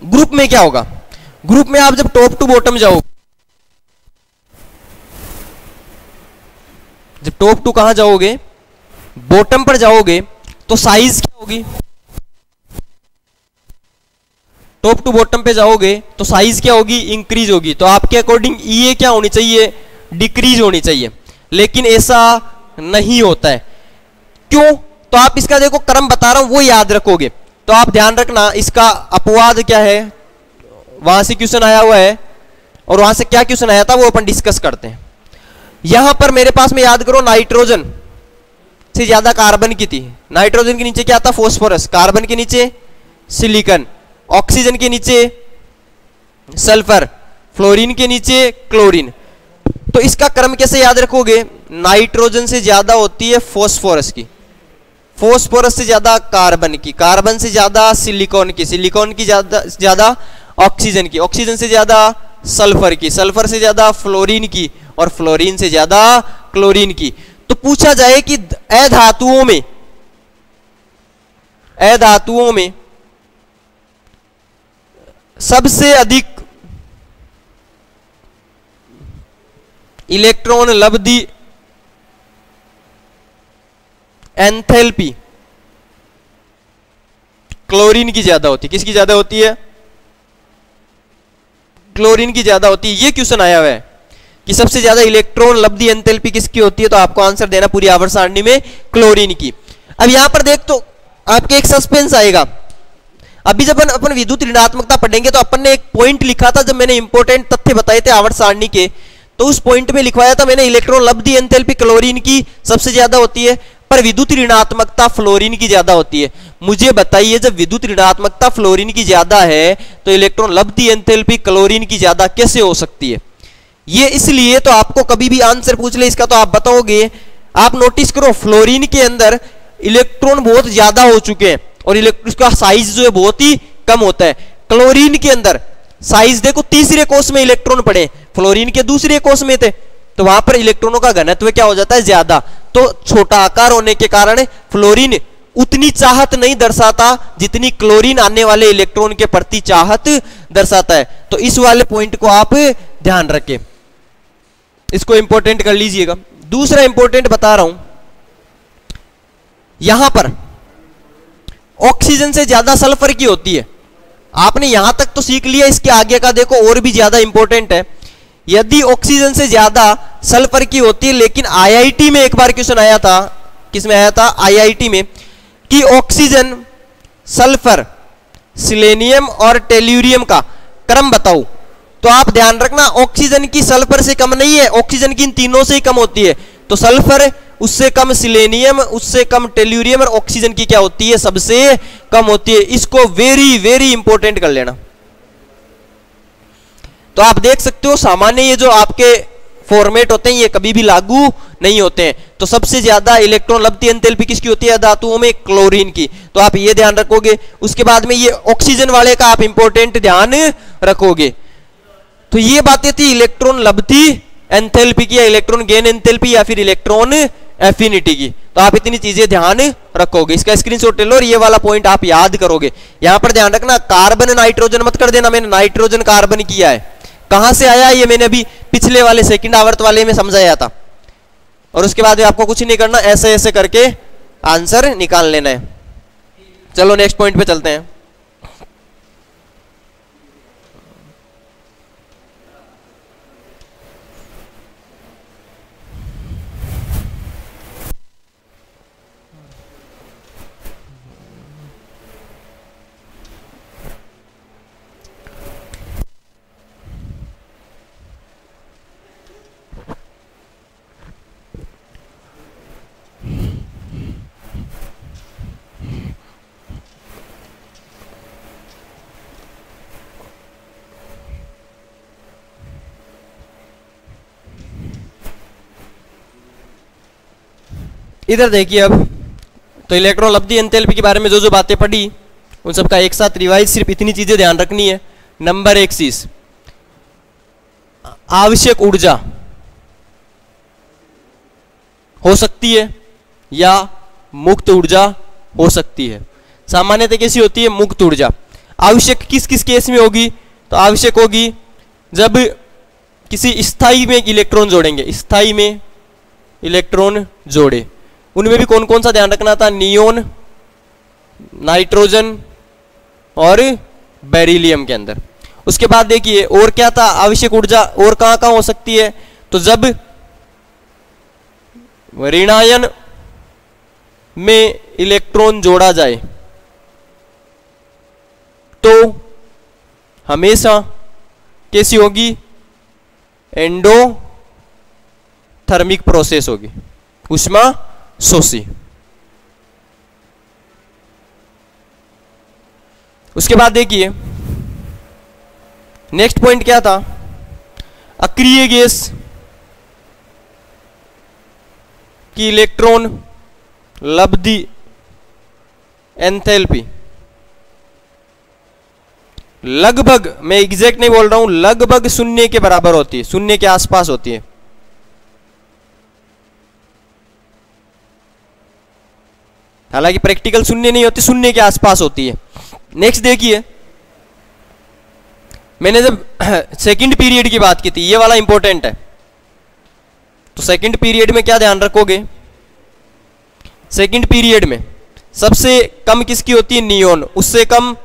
ग्रुप में क्या होगा, ग्रुप में आप जब टॉप टू बॉटम जाओ, जब टॉप टू कहां जाओगे, बॉटम पर जाओगे, तो साइज क्या होगी, टॉप टू बॉटम पे जाओगे तो साइज क्या होगी, इंक्रीज होगी। तो आपके अकॉर्डिंग Ea क्या होनी चाहिए, डिक्रीज होनी चाहिए, लेकिन ऐसा नहीं होता है। क्यों, तो आप इसका देखो क्रम बता रहा हूं वो याद रखोगे। तो आप ध्यान रखना इसका अपवाद क्या है, वहां से क्वेश्चन आया हुआ है और वहां से क्या क्वेश्चन आया था वो अपन डिस्कस करते हैं। यहां पर मेरे पास में याद करो नाइट्रोजन से ज्यादा कार्बन की थी, नाइट्रोजन के नीचे क्या था, फास्फोरस, कार्बन के नीचे सिलिकॉन, ऑक्सीजन के नीचे सल्फर, फ्लोरीन के नीचे क्लोरीन। तो इसका क्रम कैसे याद रखोगे, नाइट्रोजन से ज्यादा होती है फास्फोरस की, फास्फोरस से ज्यादा कार्बन की, कार्बन से ज्यादा सिलिकॉन की, सिलिकॉन की ज्यादा ऑक्सीजन की, ऑक्सीजन से ज्यादा सल्फर की, सल्फर से ज्यादा फ्लोरीन की, और फ्लोरीन से ज्यादा क्लोरीन की। तो पूछा जाए कि अधातुओं में सबसे अधिक इलेक्ट्रॉन लब्धि एंथैल्पी क्लोरीन की ज्यादा होती है, किसकी ज्यादा होती है, क्लोरीन की ज्यादा होती है। ये क्वेश्चन आया हुआ है कि सबसे ज्यादा इलेक्ट्रॉन लब्धि एंथैल्पी किसकी होती है, तो आपको आंसर देना पूरी आवर्त सारणी में क्लोरीन की। अब यहां पर देख तो आपके एक सस्पेंस आएगा। अभी जब अपन विद्युत ऋणात्मकता पढ़ेंगे तो अपन ने एक पॉइंट लिखा था, जब मैंने इंपॉर्टेंट तथ्य बताए थे आवर्त सारणी के, तो उस पॉइंट में लिखवाया था मैंने इलेक्ट्रॉन लब्धि एंथैल्पी क्लोरीन की सबसे ज्यादा होती है, पर विद्युत ऋणात्मकता फ्लोरीन की ज्यादा होती है। मुझे बताइए जब विद्युत ऋणात्मकता फ्लोरीन की ज्यादा है तो इलेक्ट्रॉन लब्धि एंथैल्पी क्लोरीन की ज्यादा कैसे हो सकती है। ये इसलिए, तो आपको कभी भी आंसर पूछ ले इसका तो आप बताओगे। आप नोटिस करो फ्लोरीन के अंदर इलेक्ट्रॉन बहुत ज्यादा हो चुके हैं और उसका साइज जो है बहुत ही कम होता है। क्लोरीन के अंदर साइज देखो, तीसरे कोष में इलेक्ट्रॉन पड़े, फ्लोरीन के दूसरे कोष में थे, तो वहां पर इलेक्ट्रॉनों का घनत्व क्या हो जाता है, ज्यादा। तो छोटा आकार होने के कारण फ्लोरीन उतनी चाहत नहीं दर्शाता जितनी क्लोरीन आने वाले इलेक्ट्रॉन के प्रति चाहत दर्शाता है। तो इस वाले पॉइंट को आप ध्यान रखें, इसको इंपॉर्टेंट कर लीजिएगा। दूसरा इंपॉर्टेंट बता रहा हूं, यहां पर ऑक्सीजन से ज्यादा सल्फर की होती है। आपने यहां तक तो सीख लिया, इसके आगे का देखो और भी ज्यादा इंपॉर्टेंट है। यदि ऑक्सीजन से ज्यादा सल्फर की होती है, लेकिन आईआईटी में एक बार क्वेश्चन आया था, किसमें आया था, आईआईटी में, कि ऑक्सीजन, सल्फर, सिलेनियम और टेल्यूरियम का क्रम बताओ। तो आप ध्यान रखना ऑक्सीजन की सल्फर से कम नहीं है, ऑक्सीजन की इन तीनों से ही कम होती है। तो सल्फर, उससे कम सिलेनियम, उससे कम टेल्यूरियम, और ऑक्सीजन की क्या होती है, सबसे कम होती है। इसको वेरी वेरी इंपॉर्टेंट कर लेना। तो आप देख सकते हो सामान्य ये जो आपके फॉर्मेट होते हैं ये कभी भी लागू नहीं होते हैं। तो सबसे ज्यादा इलेक्ट्रॉन लब्धि एंथैल्पी किसकी होती है, धातुओं में, क्लोरीन की। तो आप ये ध्यान रखोगे। उसके बाद में ये ऑक्सीजन वाले का आप इंपॉर्टेंट ध्यान रखोगे। तो ये बातें थी इलेक्ट्रॉन लब्धि एंथैल्पी की, या इलेक्ट्रॉन गेन एंथैल्पी, या फिर इलेक्ट्रॉन एफिनिटी की। तो आप इतनी चीजें ध्यान रखोगे, इसका स्क्रीनशॉट ले लो और ये वाला पॉइंट आप याद करोगे। यहां पर ध्यान रखना कार्बन नाइट्रोजन मत कर देना, मैंने नाइट्रोजन कार्बन किया है, कहां से आया ये मैंने अभी पिछले वाले सेकंड आवर्त वाले में समझाया था। और उसके बाद आपको कुछ नहीं करना, ऐसे ऐसे करके आंसर निकाल लेना है। चलो नेक्स्ट पॉइंट पे चलते हैं। इधर देखिए अब, तो इलेक्ट्रॉन लब्धि एंथैल्पी के बारे में जो जो बातें पढ़ी उन सबका एक साथ रिवाइज, सिर्फ इतनी चीजें ध्यान रखनी है। नंबर 1 चीज, आवश्यक ऊर्जा हो सकती है या मुक्त ऊर्जा हो सकती है। सामान्यतः कैसी होती है? मुक्त ऊर्जा। आवश्यक किस किस केस में होगी? तो आवश्यक होगी जब किसी स्थायी में इलेक्ट्रॉन जोड़ेंगे, स्थायी में इलेक्ट्रॉन जोड़े। उनमें भी कौन कौन सा ध्यान रखना था? नियोन, नाइट्रोजन और बेरिलियम के अंदर। उसके बाद देखिए और क्या था आवश्यक ऊर्जा, और कहां कहां हो सकती है? तो जब ऋणायन में इलेक्ट्रॉन जोड़ा जाए तो हमेशा कैसी होगी? एंडोथर्मिक प्रोसेस होगी, ऊष्मा शोषी। उसके बाद देखिए नेक्स्ट पॉइंट क्या था? अक्रिय गैस की इलेक्ट्रॉन लब्धि एंथैल्पी लगभग, मैं एग्जैक्ट नहीं बोल रहा हूं, लगभग शून्य के बराबर होती है, शून्य के आसपास होती है। हालांकि प्रैक्टिकल शून्य नहीं होती, शून्य के आसपास होती है। नेक्स्ट देखिए, मैंने जब सेकंड पीरियड की बात की थी, ये वाला इंपॉर्टेंट है, तो सेकंड पीरियड में क्या ध्यान रखोगे? सेकंड पीरियड में सबसे कम किसकी होती है? नियोन, उससे कम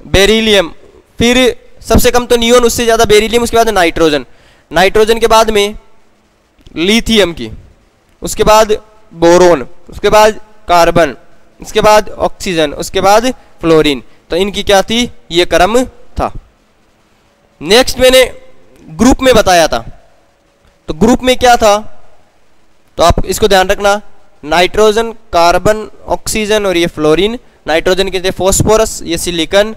बेरिलियम, फिर सबसे कम तो नियोन, उससे ज्यादा बेरिलियम, उसके बाद नाइट्रोजन, नाइट्रोजन के बाद में लिथियम की, उसके बाद बोरोन, उसके बाद कार्बन, उसके बाद ऑक्सीजन, उसके बाद फ्लोरीन। तो इनकी क्या थी? ये क्रम था। नेक्स्ट मैंने ग्रुप में बताया था, तो ग्रुप में क्या था? तो आप इसको ध्यान रखना, नाइट्रोजन, कार्बन, ऑक्सीजन और ये फ्लोरीन। नाइट्रोजन के थे फॉस्फोरस, ये सिलिकॉन,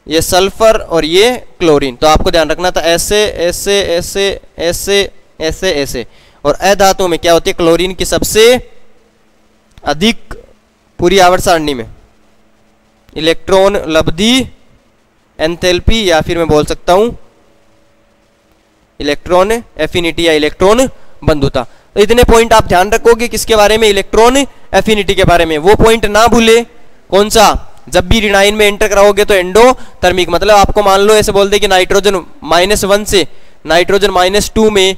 ये सल्फर और ये क्लोरीन। तो आपको ध्यान रखना था ऐसे ऐसे ऐसे ऐसे ऐसे ऐसे। और अधातुओं में क्या होती है? क्लोरीन की सबसे अधिक पूरी आवर्त सारणी में इलेक्ट्रॉन लब्धि एंथैल्पी, या फिर मैं बोल सकता हूं इलेक्ट्रॉन एफिनिटी या इलेक्ट्रॉन बंधुता। तो इतने पॉइंट आप ध्यान रखोगे किसके बारे में? इलेक्ट्रॉन एफिनिटी के बारे में। वो पॉइंट ना भूले, कौन सा? जब भी ऋणायन में एंटर कराओगे तो एंडोथर्मिक, मतलब आपको मान लो ऐसे बोल दे कि नाइट्रोजन -1 से नाइट्रोजन -2 में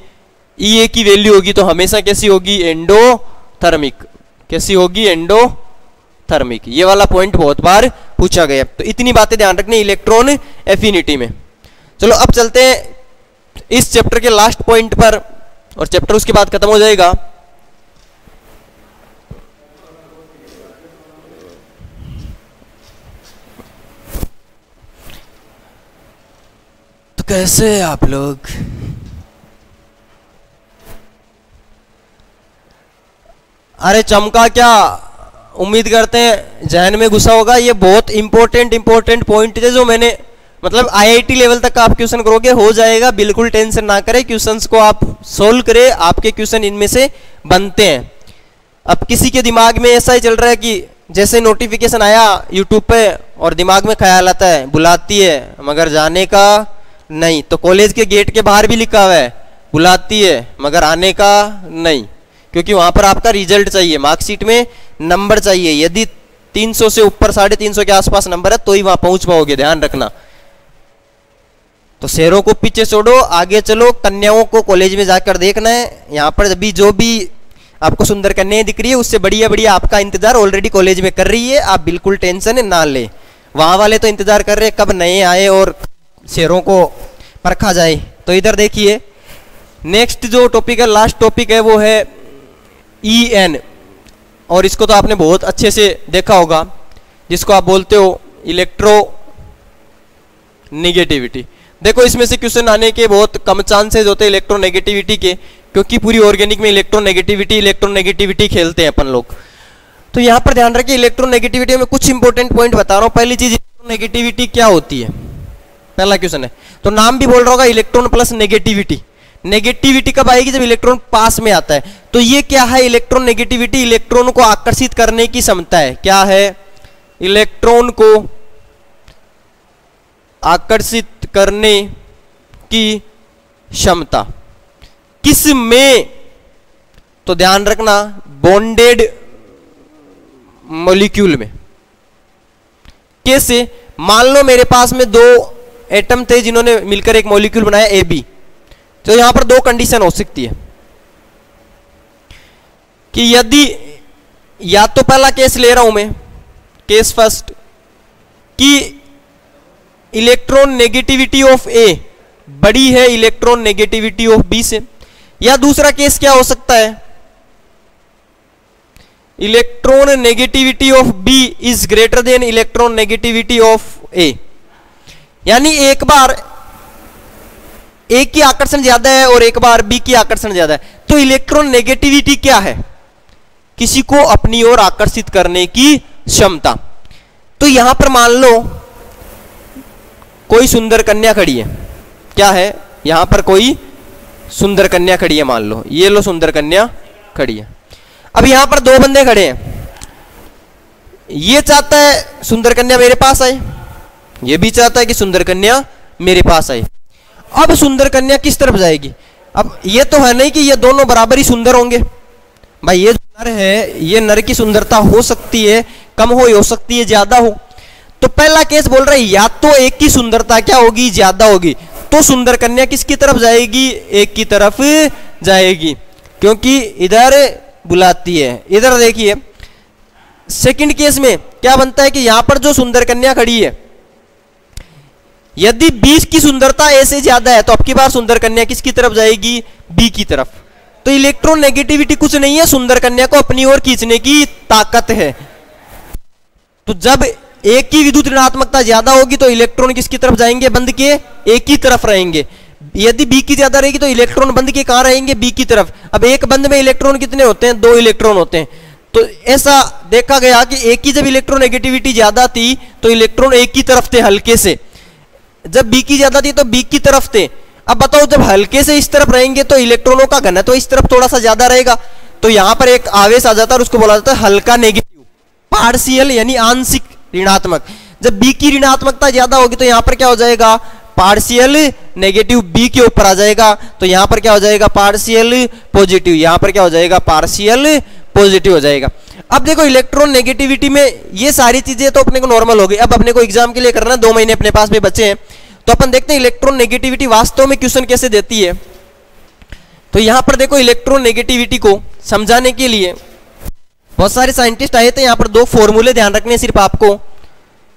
Ea की वैल्यू होगी तो हमेशा कैसी होगी? एंडोथर्मिक। कैसी होगी? एंडोथर्मिक। ये वाला पॉइंट बहुत बार पूछा गया, तो इतनी बातें ध्यान रखनी इलेक्ट्रॉन एफिनिटी में। चलो अब चलते हैं इस चैप्टर के लास्ट पॉइंट पर, और चैप्टर उसके बाद खत्म हो जाएगा। तो कैसे हैं आप लोग? अरे चमका क्या? उम्मीद करते हैं जहन में घुसा होगा। ये बहुत इंपॉर्टेंट पॉइंट है जो मैंने, मतलब आईआईटी लेवल तक आप क्वेश्चन करोगे हो जाएगा, बिल्कुल टेंशन ना करें। क्वेश्चंस को आप सोल्व करें, आपके क्वेश्चन इनमें से बनते हैं। अब किसी के दिमाग में ऐसा ही चल रहा है कि जैसे नोटिफिकेशन आया यूट्यूब पे और दिमाग में ख्याल आता है, बुलाती है मगर जाने का नहीं। तो कॉलेज के गेट के बाहर भी लिखा हुआ है, बुलाती है मगर आने का नहीं, क्योंकि वहां पर आपका रिजल्ट चाहिए, मार्कशीट में नंबर चाहिए। यदि 300 से ऊपर 350 के आसपास नंबर है तो ही वहां पहुंच पाओगे, ध्यान रखना। तो शेरों को पीछे छोड़ो, आगे चलो। कन्याओं को कॉलेज में जाकर देखना है। यहाँ पर अभी जो भी आपको सुंदर कन्याएं दिख रही है उससे बढ़िया बढ़िया आपका इंतजार ऑलरेडी कॉलेज में कर रही है, आप बिल्कुल टेंशन ना ले। वहां वाले तो इंतजार कर रहे हैं कब नए आए और शेरों को परखा जाए। तो इधर देखिए नेक्स्ट जो टॉपिक है, लास्ट टॉपिक है, वो है EN, और इसको तो आपने बहुत अच्छे से देखा होगा, जिसको आप बोलते हो इलेक्ट्रो नेगेटिविटी। देखो इसमें से क्वेश्चन आने के बहुत कम चांसेस होते हैं इलेक्ट्रोनेगेटिविटी के, क्योंकि पूरी ऑर्गेनिक में इलेक्ट्रोनेगेटिविटी खेलते हैं अपन लोग। तो यहां पर ध्यान रखिए इलेक्ट्रोनेगेटिविटी में कुछ इंपॉर्टेंट पॉइंट बता रहा हूं। पहली चीज, इलेक्ट्रोनेगेटिविटी क्या होती है? पहला क्वेश्चन है, तो नाम भी बोल रहा होगा इलेक्ट्रॉन प्लस नेगेटिविटी। नेगेटिविटी कब आएगी? जब इलेक्ट्रॉन पास में आता है। तो ये क्या है? इलेक्ट्रॉन नेगेटिविटी इलेक्ट्रॉन को आकर्षित करने की क्षमता है। क्या है? इलेक्ट्रॉन को आकर्षित करने की क्षमता। किस में? तो ध्यान रखना, बॉन्डेड मॉलिक्यूल में। कैसे? मान लो मेरे पास में दो एटम थे जिन्होंने मिलकर एक मॉलिक्यूल बनाया ए बी। तो यहां पर दो कंडीशन हो सकती है कि यदि, या तो पहला केस ले रहा हूं मैं, केस फर्स्ट, कि इलेक्ट्रॉन नेगेटिविटी ऑफ ए बड़ी है इलेक्ट्रॉन नेगेटिविटी ऑफ बी से, या दूसरा केस क्या हो सकता है? Electron negativity of B is greater than electron negativity of A. यानी एक बार ए की आकर्षण ज्यादा है और एक बार बी की आकर्षण ज्यादा है। तो इलेक्ट्रॉन नेगेटिविटी क्या है? किसी को अपनी ओर आकर्षित करने की क्षमता। तो यहां पर मान लो कोई सुंदर कन्या खड़ी है। क्या है? यहां पर कोई सुंदर कन्या खड़ी है, मान लो, ये लो सुंदर कन्या खड़ी है। अब यहां पर दो बंदे खड़े हैं, ये चाहता है सुंदर कन्या मेरे पास आए, ये भी चाहता है कि सुंदर कन्या मेरे पास आए। अब सुंदर कन्या किस तरफ जाएगी? अब ये तो है नहीं कि ये दोनों बराबर ही सुंदर होंगे। भाई ये नर है, ये नर की सुंदरता हो सकती है कम हो सकती है ज्यादा हो। तो पहला केस बोल रहा है या तो एक की सुंदरता क्या होगी? ज्यादा होगी। तो सुंदर कन्या किसकी तरफ जाएगी? एक की तरफ जाएगी, क्योंकि इधर बुलाती है। इधर देखिए सेकंड केस में क्या बनता है कि यहां पर जो सुंदर कन्या खड़ी है, यदि 20 की सुंदरता ए से ज्यादा है तो अब की बार सुंदर कन्या किसकी तरफ जाएगी? बी की तरफ। तो इलेक्ट्रॉन नेगेटिविटी कुछ नहीं है, सुंदर कन्या को अपनी ओर खींचने की ताकत है। तो जब एक की विद्युत ऋणात्मकता ज्यादा होगी तो इलेक्ट्रॉन किसकी तरफ जाएंगे? बंद के एक की तरफ रहेंगे। यदि बी की ज्यादा रहेगी तो इलेक्ट्रॉन बंद के कहां रहेंगे? बी की तरफ। अब एक बंद में इलेक्ट्रॉन कितने होते हैं? 2 इलेक्ट्रॉन होते हैं। तो ऐसा देखा गया कि एक की जब इलेक्ट्रॉन नेगेटिविटी ज्यादा थी तो इलेक्ट्रॉन एक की तरफ थे हल्के से, जब बी की ज्यादा थी तो बी की तरफ थे। अब बताओ जब हल्के से इस तरफ रहेंगे तो इलेक्ट्रॉनों का घनत्व तो इस तरफ थोड़ा सा ज्यादा रहेगा। तो यहां पर एक आवेश आ जाता है और उसको बोला जाता है हल्का नेगेटिव, पार्शियल यानी आंशिक ऋणात्मक। जब बी की ऋणात्मकता ज्यादा होगी तो यहां पर क्या हो जाएगा? पार्शियल नेगेटिव बी के ऊपर आ जाएगा। तो यहां पर क्या हो जाएगा? Partial positive. यहां पर क्या हो जाएगा? पार्शियल पॉजिटिव हो जाएगा। अब देखो इलेक्ट्रॉन नेगेटिविटी में ये सारी चीजें तो अपने को नॉर्मल हो गई। अब अपने को एग्जाम के लिए करना है, 2 महीने अपने पास में बचे हैं, तो अपन देखते हैं इलेक्ट्रॉन नेगेटिविटी वास्तव में क्वेश्चन कैसे देती है। तो यहां पर देखो इलेक्ट्रॉन नेगेटिविटी को समझाने के लिए बहुत सारे साइंटिस्ट आए थे। यहां पर 2 फॉर्मूले ध्यान रखने सिर्फ आपको,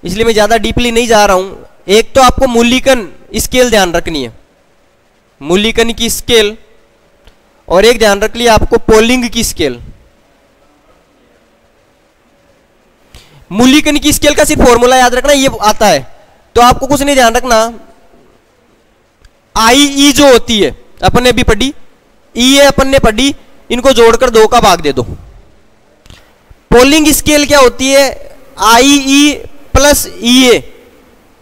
इसलिए मैं ज्यादा डीपली नहीं जा रहा हूं। एक तो आपको मूल्यांकन स्केल ध्यान रखनी है, मूल्यांकन की स्केल, और एक ध्यान रख लिया आपको पोलिंग की स्केल। मूल्यांकन की स्केल का सिर्फ फॉर्मूला याद रखना, ये आता है तो आपको कुछ नहीं ध्यान रखना। आई ई जो होती है अपन ने भी पढ़ी, ई ए अपन ने पढ़ी, इनको जोड़कर 2 का भाग दे दो। पोलिंग स्केल क्या होती है? आई ई प्लस ई ए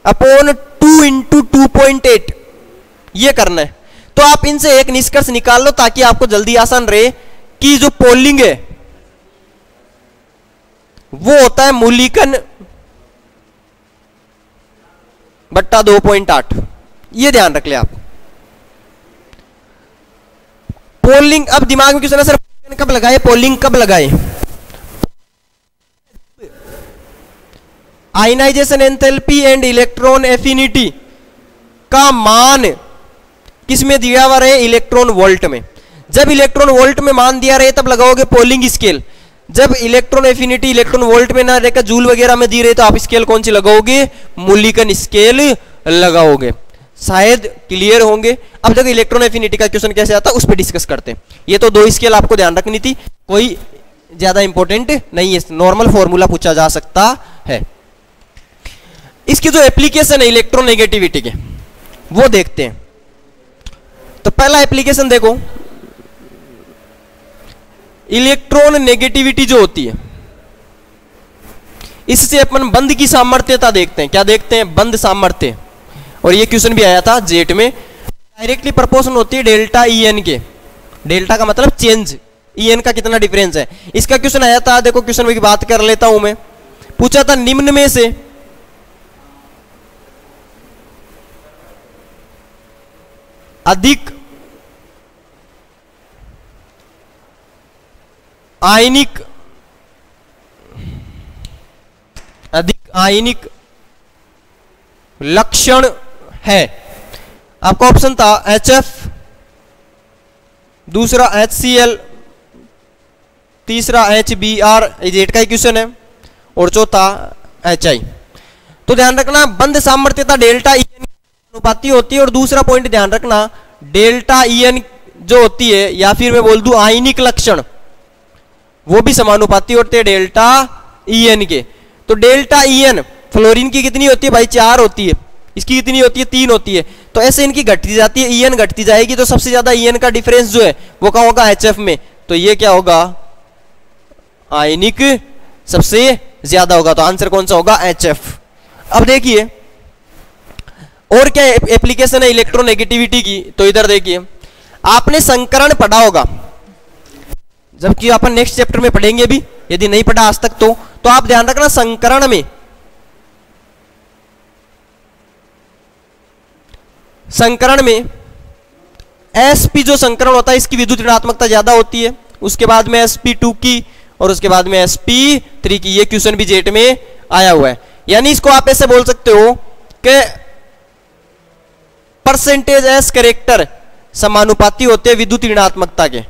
अपॉन 2 इंटू 2.8, ये करना है। तो आप इनसे एक निष्कर्ष निकाल लो ताकि आपको जल्दी आसान रहे कि जो पोलिंग है वो होता है मूल्यांकन बट्टा 2.8, ये ध्यान रख ले आप। पोलिंग, अब दिमाग में क्वेश्चन है सर कब लगाए, पोलिंग कब लगाए? Ionization enthalpy and electron affinity का मान किसमें दिया हुआ रहे? इलेक्ट्रॉन वोल्ट में। जब इलेक्ट्रॉन वोल्ट में मान दिया रहे तब लगाओगे पोलिंग स्केल। जब इलेक्ट्रॉन एफिनिटी इलेक्ट्रॉन वोल्ट में ना रहकर जूल वगैरह में दी रहे तो आप स्केल कौन सी लगाओगे? मूल्यांकन स्केल लगाओगे। शायद क्लियर होंगे। अब देखो इलेक्ट्रॉन एफिनिटी का क्वेश्चन कैसे आता है उस पर डिस्कस करते हैं। ये तो 2 स्केल आपको ध्यान रखनी थी, कोई ज्यादा इंपॉर्टेंट नहीं है, नॉर्मल फॉर्मूला पूछा जा सकता है। इसकी जो एप्लीकेशन है इलेक्ट्रॉन नेगेटिविटी के वो देखते हैं। तो पहला एप्लीकेशन देखो, इलेक्ट्रॉन नेगेटिविटी जो होती है इससे अपन बंध की सामर्थ्यता देखते हैं। क्या देखते हैं? बंध सामर्थ्य। और ये क्वेश्चन भी आया था जेट में, डायरेक्टली प्रोपोर्शनल होती है डेल्टा ई एन के। डेल्टा का मतलब चेंज, ई एन का कितना डिफरेंस है। इसका क्वेश्चन आया था, देखो क्वेश्चन की बात कर लेता हूं मैं। पूछा था निम्न में से अधिक आयनिक लक्षण है। आपका ऑप्शन था HF, दूसरा HCl, तीसरा HBr, जेड का ही क्वेश्चन है, और चौथा HI। तो ध्यान रखना बंध सामर्थ्यता डेल्टा ई एन अनुपाती होती है। और दूसरा पॉइंट ध्यान रखना, डेल्टा ई एन जो होती है, या फिर मैं बोल दूं आयनिक लक्षण, वो भी समानुपाती होते हैं डेल्टा ई एन के। तो डेल्टा ई एन फ्लोरीन की कितनी होती है भाई? 4 होती है। इसकी कितनी होती है? 3 होती है। तो ऐसे इनकी घटती जाती है, ई एन घटती जाएगी। तो सबसे ज्यादा ई एन का डिफरेंस जो है वो कहां होगा? HF में। तो ये क्या होगा? आयनिक सबसे ज्यादा होगा। तो आंसर कौन सा होगा? HF। अब देखिए और क्या एप्लीकेशन है इलेक्ट्रोनेगेटिविटी की। तो इधर देखिए, आपने संकरण पढ़ा होगा, जबकि अपन नेक्स्ट चैप्टर में पढ़ेंगे भी, यदि नहीं पढ़ा आज तक तो आप ध्यान रखना संकरण में sp जो संकरण होता है इसकी विद्युत ऋणात्मकता ज्यादा होती है, उसके बाद में sp2 की, और उसके बाद में sp3 की। ये क्वेश्चन भी जेट में आया हुआ है। यानी इसको आप ऐसे बोल सकते हो कि परसेंटेज एस कैरेक्टर समानुपाती होते हैं विद्युत ऋणात्मकता के।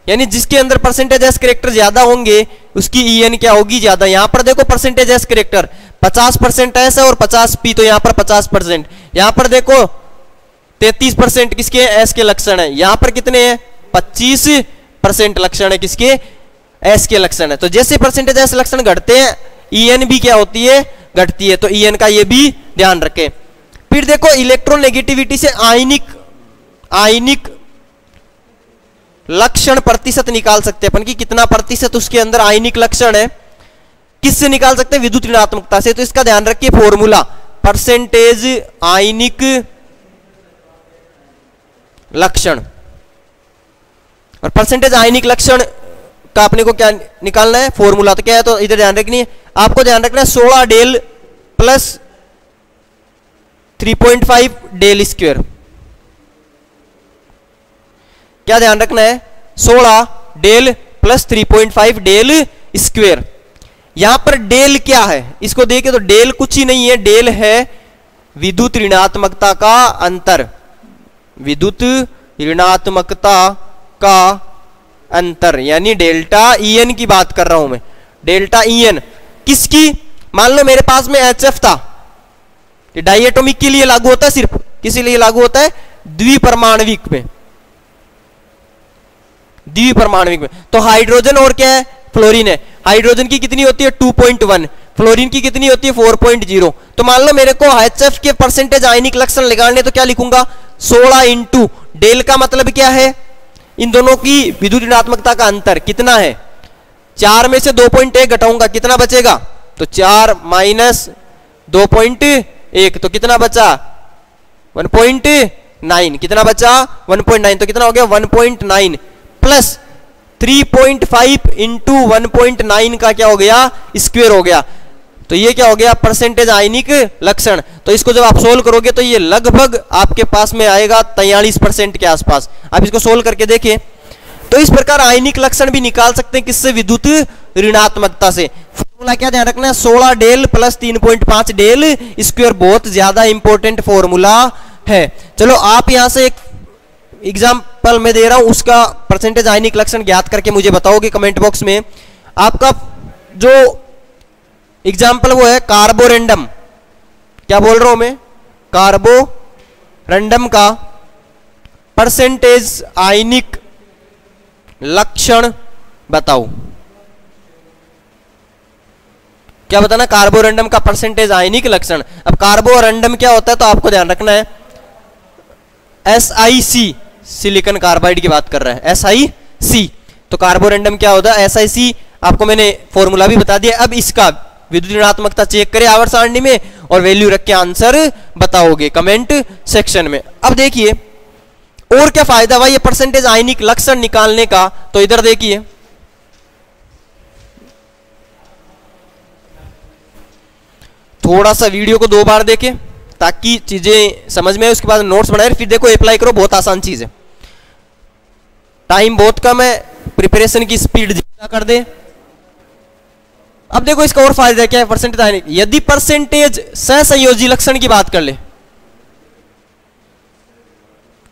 यानी जिसके अंदर परसेंटेज एस कैरेक्टर ज्यादा होंगे उसकी ई एन क्या होगी? ज्यादा। यहां पर देखो परसेंटेज एस कैरेक्टर 50% एस है और 50 पी, तो यहां पर 50%। यहां पर देखो 33% किसके एस के लक्षण है, यहां पर कितने हैं? 25% लक्षण है किसके? एस के लक्षण है। तो जैसे परसेंटेज एस लक्षण घटते हैं ई एन भी क्या होती है? घटती है। तो ई एन का ये भी ध्यान रखें। फिर देखो इलेक्ट्रोनेगेटिविटी से आयनिक लक्षण प्रतिशत निकाल सकते हैं अपन की, कितना प्रतिशत उसके अंदर आयनिक लक्षण है। किससे निकाल सकते हैं? विद्युत ऋणात्मकता से। तो इसका ध्यान रखिए फॉर्मूला, परसेंटेज आयनिक लक्षण। और परसेंटेज आयनिक लक्षण का अपने को क्या निकालना है? फॉर्मूला। तो क्या है? तो इधर ध्यान रखनी है आपको, ध्यान रखना है 16 डेल प्लस 3.5 डेल स्क्वायर। क्या ध्यान रखना है? 16 डेल प्लस 3.5 डेल स्क्वायर। यहां पर डेल क्या है इसको देखिए, तो डेल कुछ ही नहीं है, डेल है विद्युत ऋणात्मकता का अंतर। विद्युत ऋणात्मकता का अंतर यानी डेल्टा ई एन की बात कर रहा हूं मैं। डेल्टा ई एन किसकी? मान लो मेरे पास में HF था, डाइएटोमिक के लिए लागू होता है, सिर्फ किसी लिए लागू होता है? द्विपरमाणविक में। द्विपरमाणविक में तो हाइड्रोजन और क्या है? फ्लोरीन है। हाइड्रोजन की कितनी होती है? 2.1, फ्लोरीन की कितनी होती है? 4.0। तो मान लो मेरे को HF के परसेंटेज आयनिक लक्षण निकालने, तो क्या लिखूंगा? 16 इंटू डेल का मतलब क्या है? इन दोनों की विद्युत ऋणात्मकता का अंतर कितना है? 4 में से 2.1 घटाऊंगा, कितना बचेगा? तो 4 माइनस 2.1 तो कितना बचा? 1.9। कितना बचा? 1.9। तो कितना हो गया? 1.9 प्लस 3.5 इंटू 1.9 का क्या हो गया? स्क्वायर हो गया। तो ये क्या हो गया? परसेंटेज आयनिक लक्षण। तो इसको जब आप सोल्व करोगे तो ये लगभग आपके पास में आएगा 43% के आसपास। आप इसको सोल्व करके देखें। तो इस प्रकार आयनिक लक्षण भी निकाल सकते हैं किससे? विद्युत ऋणात्मकता से। फॉर्मूला क्या ध्यान रखना है? 16 डेल प्लस 3.5 डेल स्क्वायर। बहुत ज्यादा इंपॉर्टेंट फॉर्मूला है। चलो आप यहां से एक एग्जाम्पल में दे रहा हूं, उसका परसेंटेज आयनिक लक्षण ज्ञात करके मुझे बताओगे कमेंट बॉक्स में। आपका जो एग्जाम्पल वो है कार्बोरेंडम। क्या बोल रहा हूं मैं? कार्बोरेंडम का परसेंटेज आयनिक लक्षण बताओ। क्या बताना? कार्बोरेंडम का परसेंटेज आयनिक लक्षण। अब कार्बोरेंडम क्या होता है तो आपको ध्यान रखना है SiC, सिलिकॉन कार्बाइड की बात कर रहा है, SiC। तो कार्बोरेंडम क्या होता है? SiC। आपको मैंने फॉर्मूला भी बता दिया। अब इसका विद्युत ऋणात्मकता चेक करें आवर्त सारणी में और वैल्यू रख के आंसर बताओगे कमेंट सेक्शन में। अब देखिए और क्या फायदा हुआ ये परसेंटेज आयनिक लक्षण निकालने का, तो इधर देखिए थोड़ा सा वीडियो को 2 बार देखें ताकि चीजें समझ में आए, उसके बाद नोट्स बनाए, फिर देखो अप्लाई करो। बहुत आसान चीज है, टाइम बहुत कम है, प्रिपरेशन की स्पीड ज्यादा कर दे। अब देखो इसका और फायदा क्या है परसेंटेज आयनिक। यदि परसेंटेज सहसंयोजी लक्षण की बात कर ले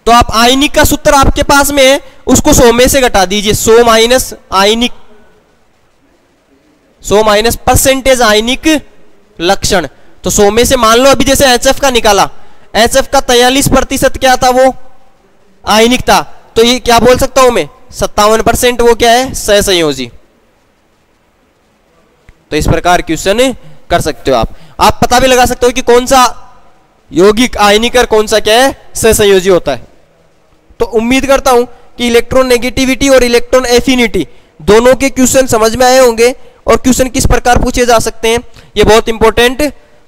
तो आप आयनिक का सूत्र आपके पास में है, उसको 100 में से घटा दीजिए। 100 माइनस आयनिक, 100 माइनस परसेंटेज आयनिक लक्षण। तो 100 में से मान लो अभी जैसे HF का निकाला, HF का 43% क्या था, वो आयनिक था, तो ये क्या बोल सकता हूं मैं 57% वो क्या है सहसंयोजी। तो इस प्रकार क्वेश्चन कर सकते हो आप पता भी लगा सकते हो कि कौन सा यौगिक आयनिक और कौन सा क्या है सहसंयोजी होता है। तो उम्मीद करता हूं कि इलेक्ट्रॉन नेगेटिविटी और इलेक्ट्रॉन एफिनिटी दोनों के क्वेश्चन समझ में आए होंगे और क्वेश्चन किस प्रकार पूछे जा सकते हैं ये बहुत इंपॉर्टेंट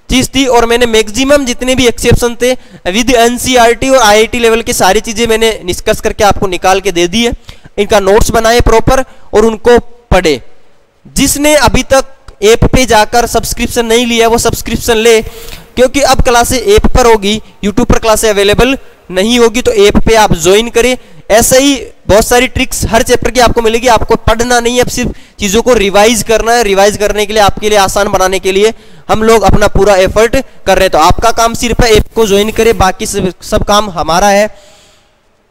चीज थी। और मैंने मैक्सिमम जितने भी एक्सेप्शन थे विद एनसीईआरटी और आईआईटी लेवल की सारी चीजें मैंने निष्कर्ष करके आपको निकाल के दे दी है। इनका नोट्स बनाए प्रॉपर और उनको पढ़े। जिसने अभी तक ऐप पे जाकर सब्सक्रिप्शन नहीं लिया वो सब्सक्रिप्शन ले, क्योंकि अब क्लासें ऐप पर होगी, यूट्यूब पर क्लासें अवेलेबल नहीं होगी, तो ऐप पे आप ज्वाइन करें। ऐसे ही बहुत सारी ट्रिक्स हर चैप्टर की आपको मिलेगी। आपको पढ़ना नहीं है, अब सिर्फ चीजों को रिवाइज करना है। रिवाइज करने के लिए आपके लिए आसान बनाने के लिए हम लोग अपना पूरा एफर्ट कर रहे हैं। तो आपका काम सिर्फ है ऐप को ज्वाइन करें, बाकी सब काम हमारा है।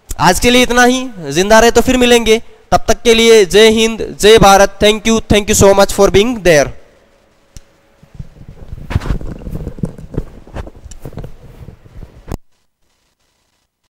आज के लिए इतना ही, जिंदा रहे तो फिर मिलेंगे, तब तक के लिए जय हिंद, जय Bharat. Thank you so much for being there.